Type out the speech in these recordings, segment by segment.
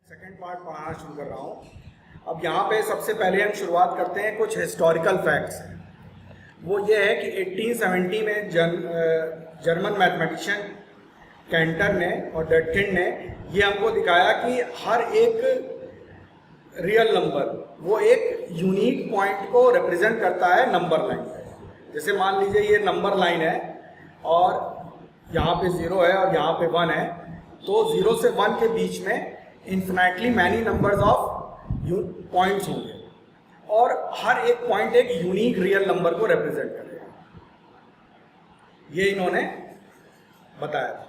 Second part पढ़ाना शुरू कर रहा हूँ। अब यहाँ पे सबसे पहले हम शुरुआत करते हैं कुछ हिस्टोरिकल फैक्ट्स। वो ये है कि 1870 में जर्मन मैथमेटिशियन कैंटर ने और डेटकिन ने ये हमको दिखाया कि हर एक रियल नंबर वो एक यूनिक पॉइंट को रिप्रेजेंट करता है नंबर लाइन पे। जैसे मान लीजिए ये नंबर लाइन है और यहाँ पे 0 है और यहाँ पे 1 है, तो 0 से 1 के बीच में infinitely many numbers of points होंगे और हर एक पॉइंट एक यूनिक रियल नंबर को रिप्रेजेंट करेगा। ये इन्होंने बताया था।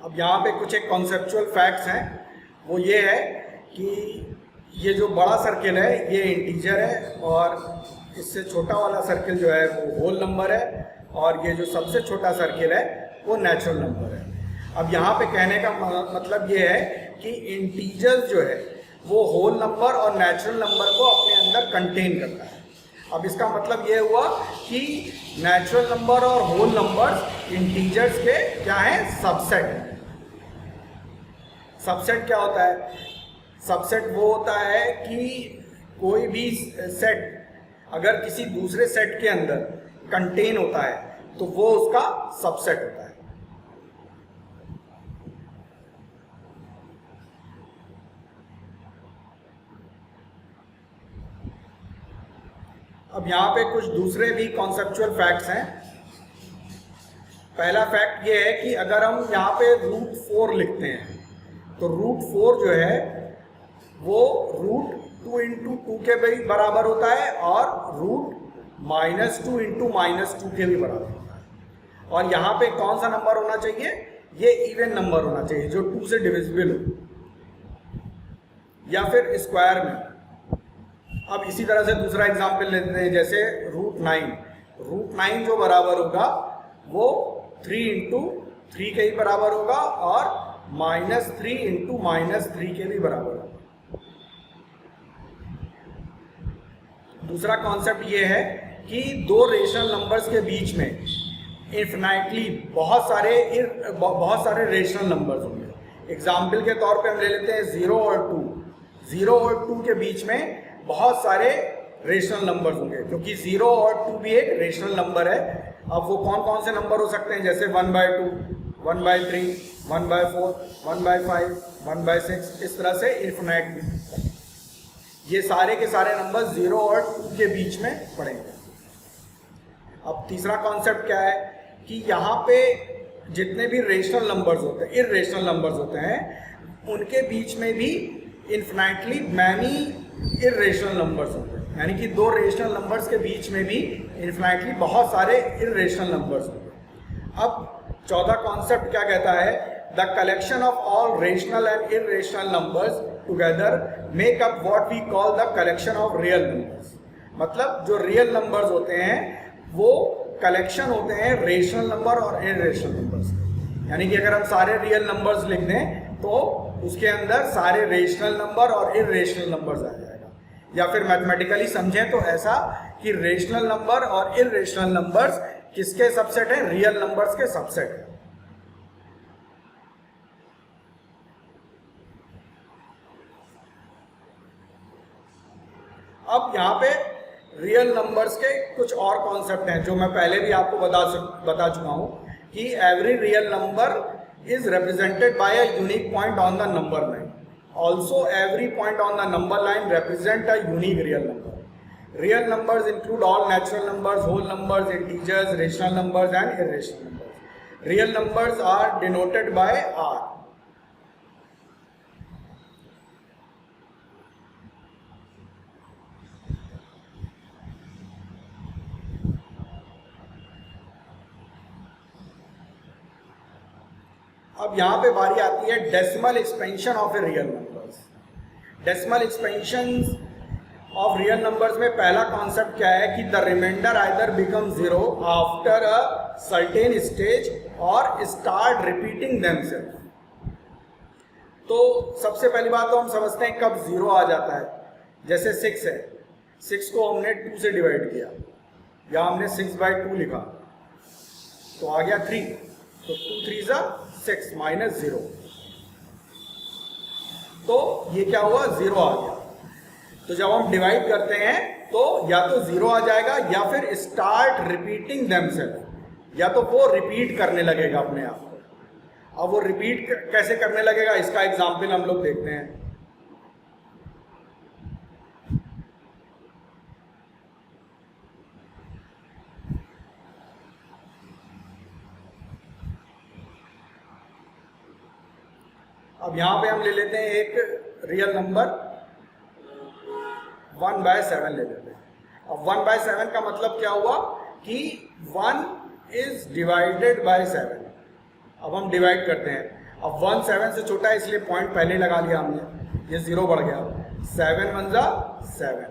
अब यहाँ पे कुछ एक कॉन्सेप्चुअल फैक्ट्स हैं। वो ये है कि ये जो बड़ा सर्किल है ये इंटीजर है और इससे छोटा वाला सर्किल जो है वो होल नंबर है और ये जो सबसे छोटा सर्किल है वो नेचुरल नंबर है। अब यहाँ पे कहने का मतलब ये है कि इंटीजर्स जो है वो होल नंबर और नेचुरल नंबर को अपने अंदर कंटेन करता है। अब इसका मतलब ये हुआ कि नेचुरल नंबर और होल नंबर्स इंटीजर्स के क्या है, सबसेट है। सबसेट क्या होता है? सबसेट वो होता है कि कोई भी सेट अगर किसी दूसरे सेट के अंदर कंटेन होता है तो वो उसका सबसेट होता है। अब यहाँ पे कुछ दूसरे भी कॉन्सेप्चुअल फैक्ट्स हैं। पहला फैक्ट ये है कि अगर हम यहाँ पे √4 लिखते हैं तो √4 जो है वो √2 × 2 के भी बराबर होता है और √-2 × -2 के भी बराबर होता है। और यहाँ पे कौन सा नंबर होना चाहिए? ये इवन नंबर होना चाहिए जो 2 से डिविजिबल हो या फिर स्क्वायर में। अब इसी तरह से दूसरा एग्जाम्पल लेते हैं, जैसे √9 जो बराबर होगा वो 3 × 3 के ही बराबर होगा और -3 × -3 के भी बराबर होगा। दूसरा कॉन्सेप्ट ये है कि दो रेशनल नंबर्स के बीच में इन्फिनाइटली बहुत सारे रेशनल नंबर्स होंगे। एग्जाम्पल के तौर पे हम ले लेते हैं 0 और 2। 0 और 2 के बीच में बहुत सारे रेशनल नंबर्स होंगे क्योंकि 0 और 2 भी एक रेशनल नंबर है। अब वो कौन कौन से नंबर हो सकते हैं? जैसे 1/2, 1/3, 1/4, 1/5, 1/6, इस तरह से इन्फिनाइट। ये सारे के सारे नंबर 0 और 2 के बीच में पड़ेंगे। अब तीसरा कॉन्सेप्ट क्या है कि यहाँ पे जितने भी रेशनल नंबर्स होते हैं, इररेशनल नंबर्स होते हैं, उनके बीच में भी इन्फिनाइटली मैनी इररेशनल नंबर्स होते हैं। यानी कि दो रेशनल नंबर्स के बीच में भी इन्फिनाइटली बहुत सारे इररेशनल नंबर्स होते हैं। अब चौथा कॉन्सेप्ट क्या कहता है? The collection of all rational and irrational numbers together make up what we call the collection of real numbers. मतलब जो रियल नंबर्स होते हैं वो कलेक्शन होते हैं रेशनल नंबर और इररेशनल नंबर्स। यानी कि अगर हम सारे रियल नंबर्स लिख दें तो उसके अंदर सारे रेशनल नंबर और इररेशनल नंबर्स आ जाएगा। या फिर मैथमेटिकली समझें तो ऐसा कि रेशनल नंबर और इररेशनल नंबर्स किसके सबसेट हैं? रियल नंबर्स के सबसेट हैं। अब यहाँ पे रियल नंबर्स के कुछ और कॉन्सेप्ट हैं जो मैं पहले भी आपको बता चुका हूँ कि every real number is represented by a unique point on the number line. Also, every point on the number line represent a unique real number. Real numbers include all natural numbers, whole numbers, integers, rational numbers and irrational numbers. Real numbers are denoted by R. अब यहाँ पे बारी आती है decimal expansion of a real numbers. Decimal expansion of real numbers में पहला concept क्या है कि the remainder either become 0 after a certain stage और स्टार्ट रिपीटिंग देमसेल्फ। तो सबसे पहली बात तो हम समझते हैं कब 0 आ जाता है। जैसे 6 है, 6 को हमने 2 से डिवाइड किया या हमने 6/2 लिखा तो आ गया 3। तो 2 3 ज़ा 6 माइनस 0, तो ये क्या हुआ, 0 आ गया। तो जब हम डिवाइड करते हैं तो या तो 0 आ जाएगा या फिर स्टार्ट रिपीटिंग देमसेल्फ, या तो वो रिपीट करने लगेगा अपने आप को। अब वो रिपीट कैसे करने लगेगा, इसका एग्जाम्पल हम लोग देखते हैं। अब यहां पे हम ले लेते हैं एक रियल नंबर 1/7 ले लेते हैं। अब 1/7 का मतलब क्या हुआ कि 1 इज डिवाइडेड बाय 7। अब हम डिवाइड करते हैं। अब 1 7 से छोटा है इसलिए पॉइंट पहले लगा लिया हमने, ये 0 बढ़ गया। 7 1 ज़ा 7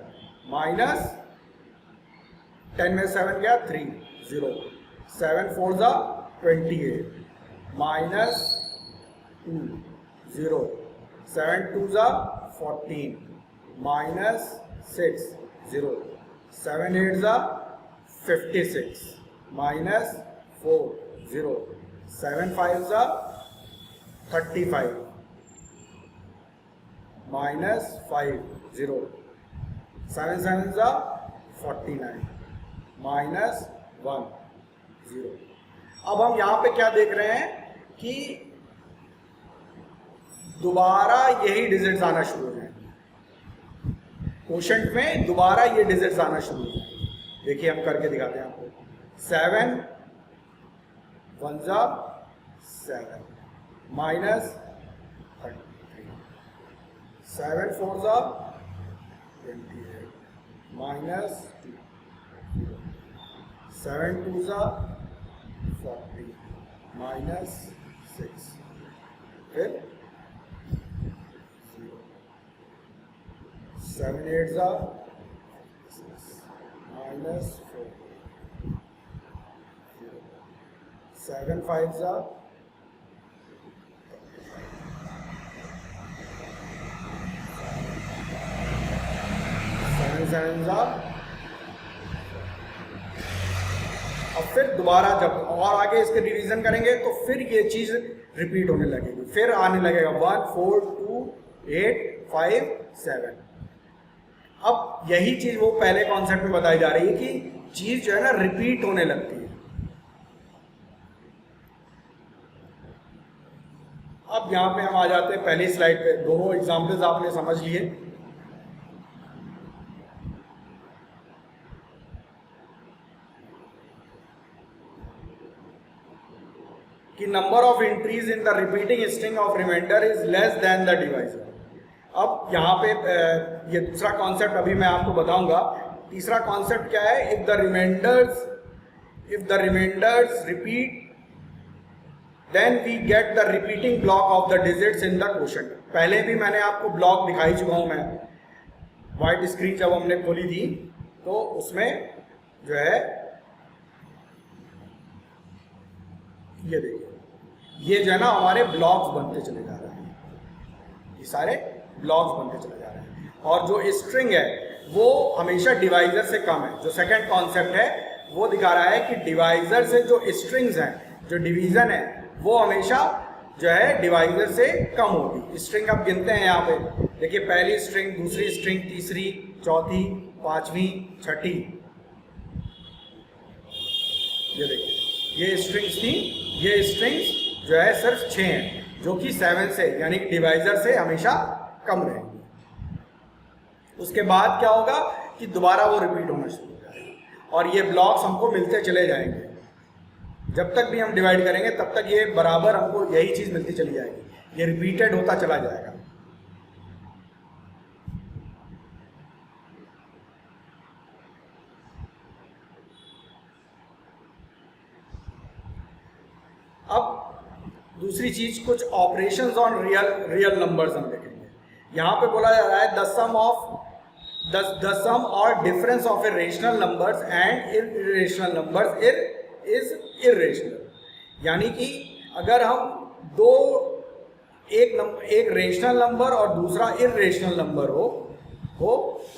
माइनस 10 में 7 गया 3 0, 7 4 ज़ा 28 माइनस 2 0, 7 2 ज़ा 14 माइनस 6 0, 7 8 ज़ा 56 माइनस 4 0, 7 5 ज़ा 35 माइनस 5 0, 7 7 ज़ा 49 माइनस 1 0। अब हम यहाँ पे क्या देख रहे हैं कि दोबारा यही डिजिट्स आना शुरू हो जाएंगे, क्वोशंट में दोबारा ये डिजिट्स आना शुरू हो जाएंगे। देखिए हम करके दिखाते हैं आपको। 7 1 ज़ा 7 माइनस 33, 7 4 ज़ा 28 माइनस 2 0, 7 2 ज़ा 40 माइनस 6, फिर 0, 7 8 ज़ा 6 माइनस 4 0, 7 5 ज़ा 7 7 ज़ा। अब फिर दोबारा जब और आगे इसके डिवीजन करेंगे तो फिर ये चीज रिपीट होने लगेगी, फिर आने लगेगा 1 4 2 8 5 7। अब यही चीज वो पहले कॉन्सेप्ट में बताई जा रही है कि चीज जो है ना रिपीट होने लगती है। अब यहां पे हम आ जाते हैं पहली स्लाइड पे। दोनों एग्जांपल्स आपने समझ लिए। कि number of entries in the repeating string of remainder is less than the divisor. अब यहाँ पे ये दूसरा कॉन्सेप्ट अभी मैं आपको बताऊंगा। तीसरा कॉन्सेप्ट क्या है, if the remainders repeat then we get the repeating block of the digits in the quotient. पहले भी मैंने आपको ब्लॉक दिखाई चुका हूं मैं, व्हाइट स्क्रीन जब हमने खोली थी तो उसमें जो है ये देखिए, ये जो है ना हमारे ब्लॉक्स बनते चले जा रहे हैं, ये सारे ब्लॉक्स बनते चले जा रहे हैं। और जो स्ट्रिंग है वो हमेशा डिवाइजर से कम है। जो सेकंड कॉन्सेप्ट है वो दिखा रहा है कि डिवाइजर से जो स्ट्रिंग्स हैं, जो डिवीजन है वो हमेशा जो है डिवाइजर से कम होगी। स्ट्रिंग आप गिनते हैं यहाँ पे, देखिए पहली स्ट्रिंग, दूसरी स्ट्रिंग, तीसरी, चौथी, पांचवी, छठी, ये देखिए ये स्ट्रिंग्स थी। ये स्ट्रिंग्स जो है सिर्फ 6 हैं, जो कि 7 से यानी कि डिवाइजर से हमेशा कम रहेंगी। उसके बाद क्या होगा कि दोबारा वो रिपीट होना शुरू हो जाएगा और ये ब्लॉक्स हमको मिलते चले जाएंगे। जब तक भी हम डिवाइड करेंगे तब तक ये बराबर हमको यही चीज मिलती चली जाएगी, ये रिपीटेड होता चला जाएगा। अब दूसरी चीज, कुछ ऑपरेशंस ऑन रियल नंबर्स हम देखेंगे। यहां पे बोला जा रहा है द सम और difference of a rational numbers and irrational numbers is irrational. यानी कि अगर हम एक रेशनल नंबर और दूसरा इर्रेशनल नंबर हो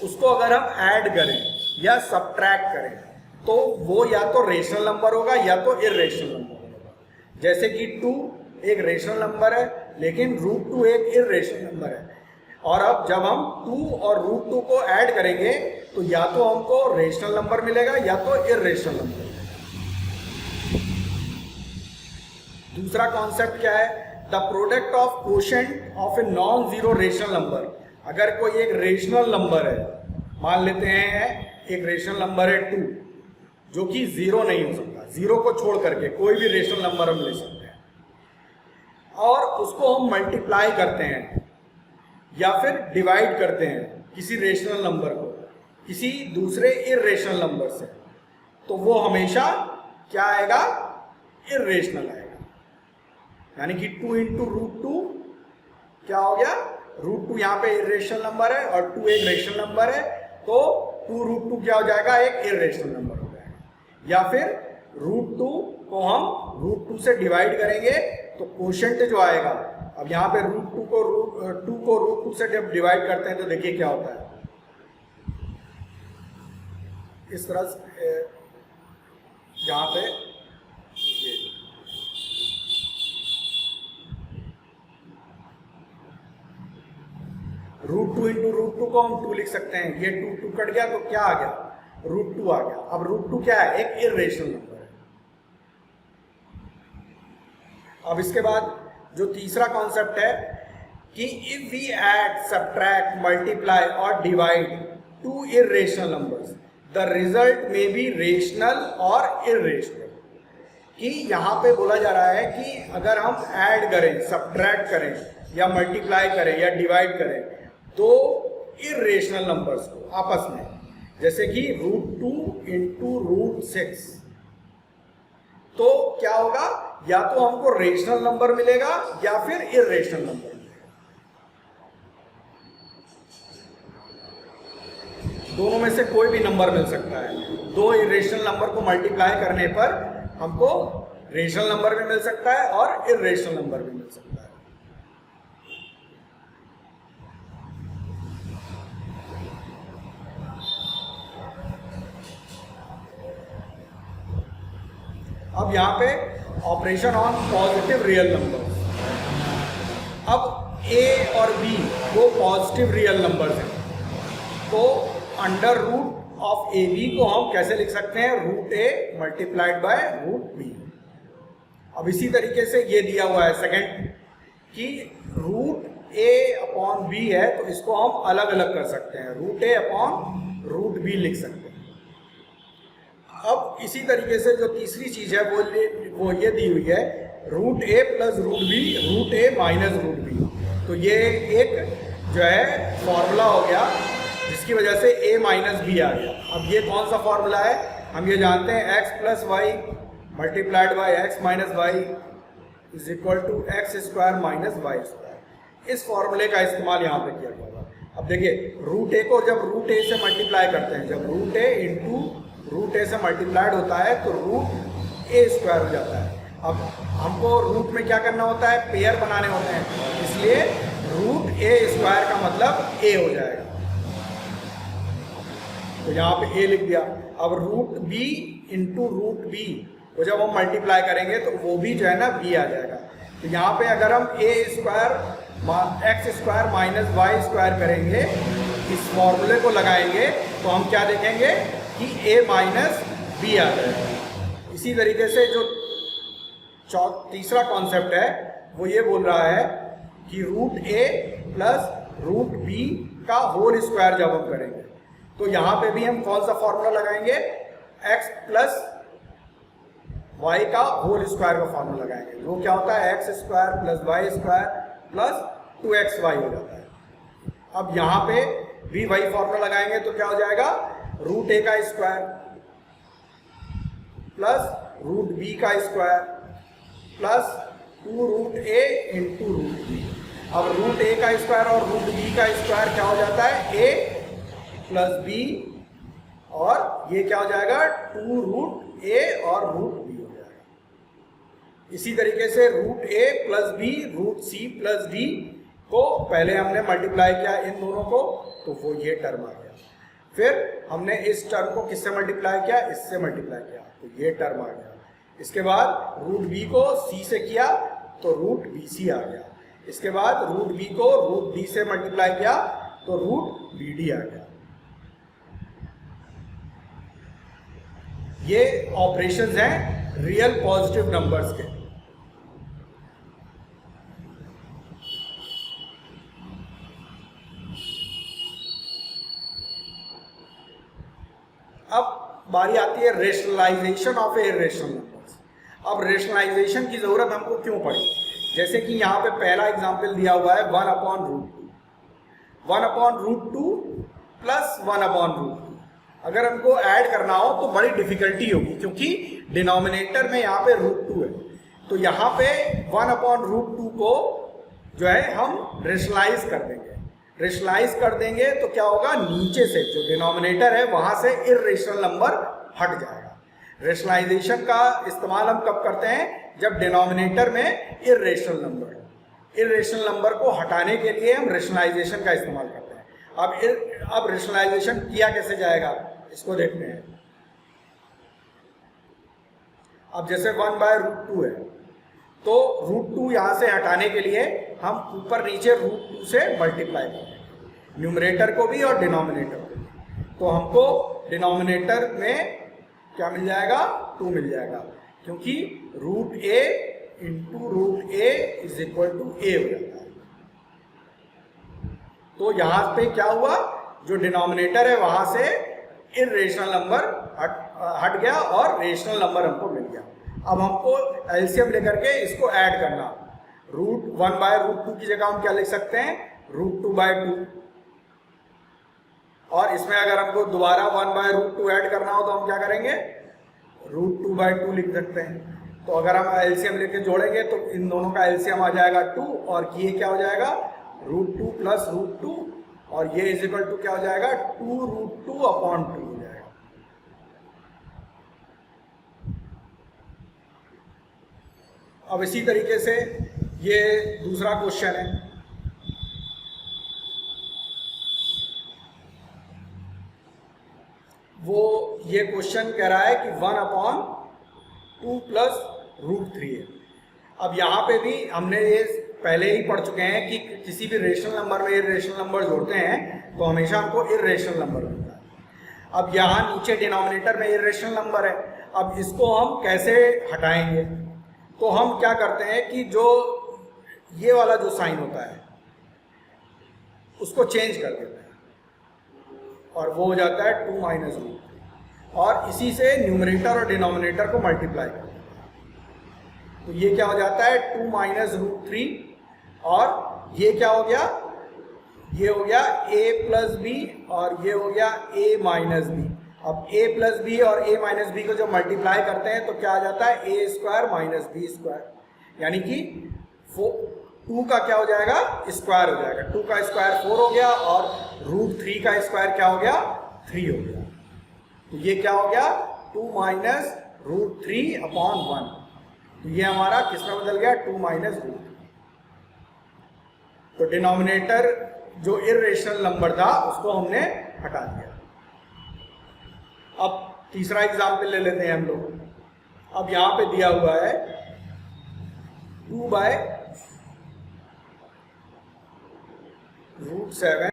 उसको अगर हम ऐड करें या सब्ट्रैक्ट करें तो वो या तो रेशनल नंबर होगा या तो इर्रेशनल नंबर होगा। जैसे कि 2 एक रेशनल नंबर है, लेकिन √2 एक इर्रेशनल नंबर है। और अब जब हम 2 और √2 को ऐड करेंगे तो या तो हमको रेशनल नंबर मिलेगा या तो इर्रेशनल नंबर। दूसरा कॉन्सेप्ट क्या है? The product of quotient of a non zero rational number. अगर कोई एक रेशनल नंबर है, मान लेते हैं एक रेशनल नंबर है 2, जो कि जीरो नहीं हो सकता, जीरो को छोड़ करके कोई भी रेशनल नंबर हम ले सकते हैं, और उसको हम मल्टीप्लाई करते हैं या फिर डिवाइड करते हैं किसी रेशनल नंबर को किसी दूसरे इर्रेशनल नंबर से, तो वो हमेशा क्या आएगा? इर्रेशनल आएगा। यानी कि 2 इंटू √2 क्या हो गया? √2 यहाँ पे इर्रेशनल नंबर है और 2 एक रेशनल नंबर है, तो 2 √2 क्या हो जाएगा? एक इर्रेशनल नंबर हो जाएगा। या फिर √2 को हम √2 से डिवाइड करेंगे तो कोशेंट जो आएगा, अब यहाँ पे √2 को √2 से जब डिवाइड करते हैं तो देखिए क्या होता है, इस तरह से यहाँ पे √2 इंटू √2 को हम 2 लिख सकते हैं। ये 2 कट गया तो क्या आ गया? √2 आ गया। अब √2 क्या है? एक इर्रेशनल नंबर है। अब इसके बाद जो तीसरा कॉन्सेप्ट है कि if we add, subtract, multiply और divide 2 irrational numbers, the result में बी रेशनल और इर्रेशनल। कि यहाँ पे बोला जा रहा है कि अगर हम ऐड करें, सब्ट्रैक्ट करें या मल्टीप्लाई करें या डिवाइड करें दो इर्रेशनल नंबर्स को आपस में, जैसे कि √2 इंटू √6, तो क्या होगा? या तो हमको रेशनल नंबर मिलेगा या फिर इर्रेशनल नंबर मिलेगा। दोनों में से कोई भी नंबर मिल सकता है। दो इर्रेशनल नंबर को मल्टीप्लाई करने पर हमको रेशनल नंबर भी मिल सकता है और इर्रेशनल नंबर भी मिल सकता है। अब यहाँ पे operation on positive real number. अब a और b दो पॉजिटिव रियल नंबर्स हैं, तो under root of A B को हम कैसे लिख सकते हैं? √a multiplied by √b। अब इसी तरीके से ये दिया हुआ है सेकंड कि √a/b है, तो इसको हम अलग अलग कर सकते हैं, √a/√b लिख सकते हैं। अब इसी तरीके से जो तीसरी चीज है वो ये दी हुई है, √a plus √b, √a minus √b। तो ये एक जो है फॉर्मूला हो गया जिसकी वजह से a माइनस b आ गया। अब ये कौन सा फॉर्मूला है? हम ये जानते हैं x plus y multiplied by x minus y is equal to x² minus y²। इस फॉर्मूले का इस्तेमाल यहाँ पे किया गया। अब देखिए √a को जब √a से मल्टीप्लाई करते हैं, जब √a इंटू √a से मल्टीप्लाइड होता है तो √a² हो जाता है। अब हमको रूट में क्या करना होता है? पेयर बनाने होते हैं, इसलिए √a² का मतलब a हो जाएगा, तो यहाँ पे a लिख दिया। अब √b इंटू √b को जब हम मल्टीप्लाई करेंगे तो वो भी जो है ना b आ जाएगा। तो यहाँ पे अगर हम x² माइनस y² करेंगे, इस फॉर्मूले को लगाएंगे तो हम क्या देखेंगे कि a माइनस b आ जाएगा। इसी तरीके से जो तीसरा कॉन्सेप्ट है वो ये बोल रहा है कि √a प्लस √b का होल स्क्वायर जब हम करेंगे तो यहाँ पे भी हम कौन सा फॉर्मूला लगाएंगे? x प्लस y का होल स्क्वायर का फॉर्मूला लगाएंगे। वो क्या होता है? x² plus y² plus 2xy हो जाता है। अब यहाँ पे भी वही फॉर्मूला लगाएंगे तो क्या हो जाएगा? √a का स्क्वायर प्लस √b का square plus 2√a into √b। अब √a का स्क्वायर और √b का स्क्वायर क्या हो जाता है? a प्लस b, और ये क्या हो जाएगा? 2√a और √b हो जाएगा। इसी तरीके से √a plus b, √c plus d को पहले हमने मल्टीप्लाई किया इन दोनों को, तो वो ये टर्म आ गया। फिर हमने इस टर्म को किससे मल्टीप्लाई किया? इससे मल्टीप्लाई किया, तो ये टर्म आ गया। इसके बाद रूट बी को सी से किया तो रूट बी सी आ गया। इसके बाद रूट बी को रूट डी से मल्टीप्लाई किया तो रूट बी डी आ गया। ये ऑपरेशंस हैं रियल पॉजिटिव नंबर्स के। अब बारी आती है रेशनलाइजेशन ऑफ इर्रेशनल नंबर्स। अब रेशनलाइजेशन की जरूरत हमको क्यों पड़ी? जैसे कि यहाँ पे पहला एग्जांपल दिया हुआ है 1/√2, 1/√2 प्लस 1/√2। अगर हमको ऐड करना हो तो बड़ी डिफिकल्टी होगी, क्योंकि डिनोमिनेटर में यहाँ पे √2 है। तो यहाँ पे 1/√2 को जो है हम रेशनलाइज कर देंगे। रेशनलाइज कर देंगे तो क्या होगा, नीचे से जो डिनोमिनेटर है वहां से इर्रेशनल नंबर हट जाएगा। रेशनलाइजेशन का इस्तेमाल हम कब करते हैं? जब डिनोमिनेटर में इर्रेशनल नंबर को हटाने के लिए हम रेशनलाइजेशन का इस्तेमाल करते हैं। अब रेशनलाइजेशन किया कैसे जाएगा, इसको देखते हैं। अब जैसे 1/√2 है, तो √2 यहां से हटाने के लिए हम ऊपर नीचे √2 से मल्टीप्लाई करें, न्यूमरेटर को भी और डिनोमिनेटर को भी। तो हमको डिनोमिनेटर में क्या मिल जाएगा, 2 मिल जाएगा, क्योंकि √a into √a is equal to a हो जाता है। तो यहां पे क्या हुआ, जो डिनोमिनेटर है वहां से इर्रेशनल नंबर हट गया और रेशनल नंबर हमको मिल गया। अब हमको एलसीएम लेकर के इसको ऐड करना। √1/√2 की जगह हम क्या लिख सकते हैं, √2/2। और इसमें अगर हमको दोबारा 1/√2 ऐड करना हो तो हम क्या करेंगे, √2/2 लिख सकते हैं। तो अगर हम एलसीएम लेके जोड़ेंगे तो इन दोनों का एलसीएम आ जाएगा 2, और ये क्या हो जाएगा, √2 प्लस √2, और ये इज इक्वल टू क्या हो जाएगा, 2√2/2 हो जाएगा। अब इसी तरीके से ये दूसरा क्वेश्चन है। वो ये क्वेश्चन कह रहा है कि 1/2 प्लस √3 है। अब यहाँ पे भी हमने ये पहले ही पढ़ चुके हैं कि किसी भी रेशनल नंबर में इर्रेशनल नंबर जोड़ते हैं तो हमेशा हमको इर्रेशनल नंबर मिलता है। अब यहाँ नीचे डिनोमिनेटर में इर्रेशनल नंबर है, अब इसको हम कैसे हटाएंगे? तो हम क्या करते हैं कि जो ये वाला जो साइन होता है उसको चेंज कर देते हैं, और वो हो जाता है 2 - √3, और इसी से न्यूमरेटर और डिनोमिनेटर को मल्टीप्लाई करते हैं। तो ये क्या हो जाता है, 2 - √3, और ये क्या हो गया, ये हो गया a प्लस बी, और ये हो गया a माइनस बी। अब a प्लस बी और a माइनस बी को जब मल्टीप्लाई करते हैं तो क्या आ जाता है, a² माइनस b², यानी कि 2 का क्या हो जाएगा, स्क्वायर हो जाएगा। 2 का स्क्वायर 4 हो गया, और √3 का स्क्वायर क्या हो गया, 3 हो गया। तो ये क्या हो गया, 2 - √3/1। तो ये हमारा किस में बदल गया, 2 - √3। तो डिनोमिनेटर जो इर्रेशनल नंबर था उसको हमने हटा दिया। अब तीसरा एग्जाम्पल ले लेते हैं हम लोग। अब यहां पे दिया हुआ है 2/√7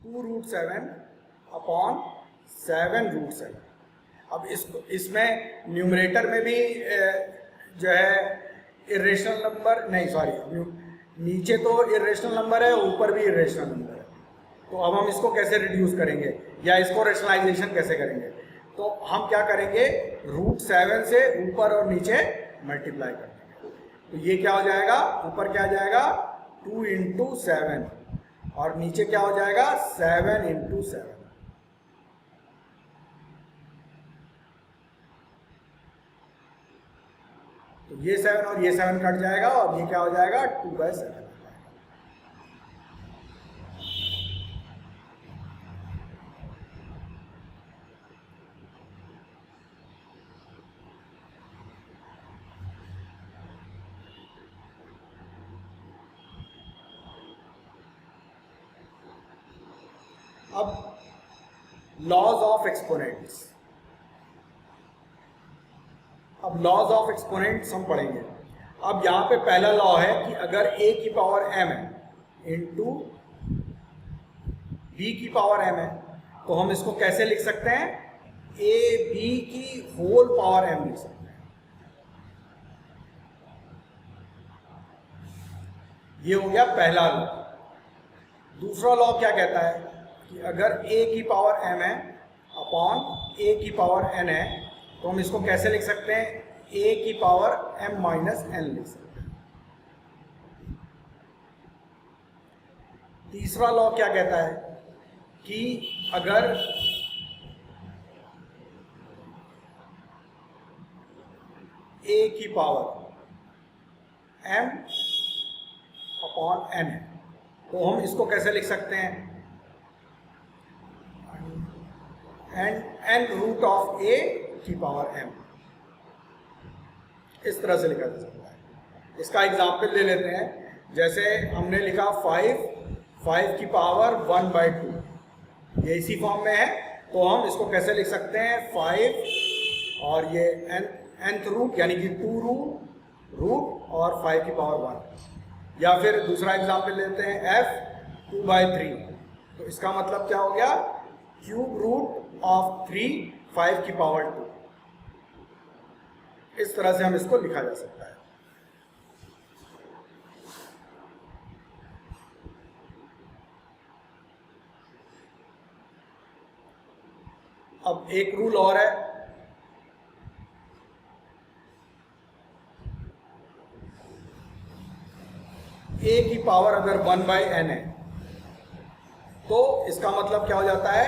2√7/7√7। अब इसमें न्यूमरेटर में भी जो है इर्रेशनल नंबर, नहीं सॉरी, नीचे तो इर्रेशनल नंबर है, ऊपर भी इर्रेशनल नंबर है। तो अब हम इसको कैसे रिड्यूस करेंगे या इसको रेशनलाइजेशन कैसे करेंगे? तो हम क्या करेंगे, √7 से ऊपर और नीचे मल्टीप्लाई कर देंगे। तो ये क्या हो जाएगा, ऊपर क्या आ जाएगा, 2 × 7, और नीचे क्या हो जाएगा, 7 × 7। तो ये 7 और ये 7 कट जाएगा, और ये क्या हो जाएगा, 2/7। अब लॉज ऑफ एक्सपोनेंट्स, अब लॉज ऑफ एक्सपोनेंट्स हम पढ़ेंगे। अब यहाँ पे पहला लॉ है कि अगर a की पावर m है इंटू b की पावर m है, तो हम इसको कैसे लिख सकते हैं? a b की होल पावर m लिख सकते हैं। ये हो गया पहला लॉ। दूसरा लॉ क्या कहता है कि अगर a की पावर m है अपॉन a की पावर n है, तो हम इसको कैसे लिख सकते हैं? a की पावर m माइनस n लिख सकते हैं। तीसरा लॉ क्या कहता है कि अगर a की पावर m अपॉन n है, तो हम इसको कैसे लिख सकते हैं? n रूट ऑफ a की पावर m, इस तरह से लिखा जा सकता है। इसका एग्जाम्पल ले लेते हैं। जैसे हमने लिखा 5 की पावर 1/2, ये इसी फॉर्म में है, तो हम इसको कैसे लिख सकते हैं? 5 और ये nth रूट यानी कि 2 रूट और 5 की पावर 1। या फिर दूसरा एग्जाम्पल लेते हैं f 2/3, तो इसका मतलब क्या हो गया? क्यूब रूट ऑफ 3 5 की पावर 2। इस तरह से हम इसको लिखा जा सकता है। अब एक रूल और है, a की पावर अगर 1/n है, तो इसका मतलब क्या हो जाता है?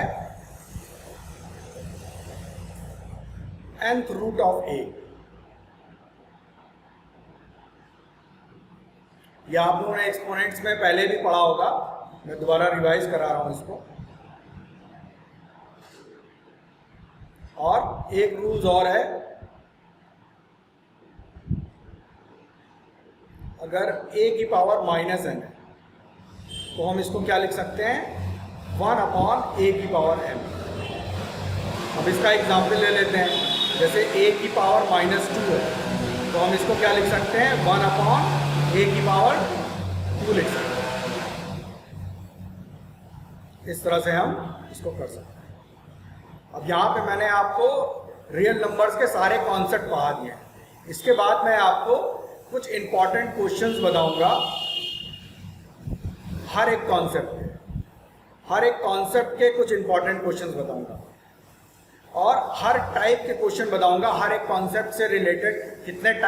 nth root of a। यह आप लोगों ने एक्सपोनेंट्स में पहले भी पढ़ा होगा, मैं दोबारा रिवाइज करा रहा हूं इसको। और एक रूल्स और है, अगर a की पावर माइनस n है, तो हम इसको क्या लिख सकते हैं? 1 अपॉन a की पावर m। अब इसका एग्जाम्पल ले लेते हैं। जैसे a की पावर -2 है, तो हम इसको क्या लिख सकते हैं? 1 अपॉन a की पावर 2 लिख सकते हैं। इस तरह से हम इसको कर सकते हैं। अब यहाँ पे मैंने आपको रियल नंबर्स के सारे कॉन्सेप्ट पढ़ा दिए हैं। इसके बाद मैं आपको कुछ इंपॉर्टेंट क्वेश्चंस बताऊंगा हर एक कॉन्सेप्ट के कुछ इंपॉर्टेंट क्वेश्चंस बताऊंगा, और हर टाइप के क्वेश्चन बताऊंगा। हर एक कॉन्सेप्ट से रिलेटेड कितने टाइप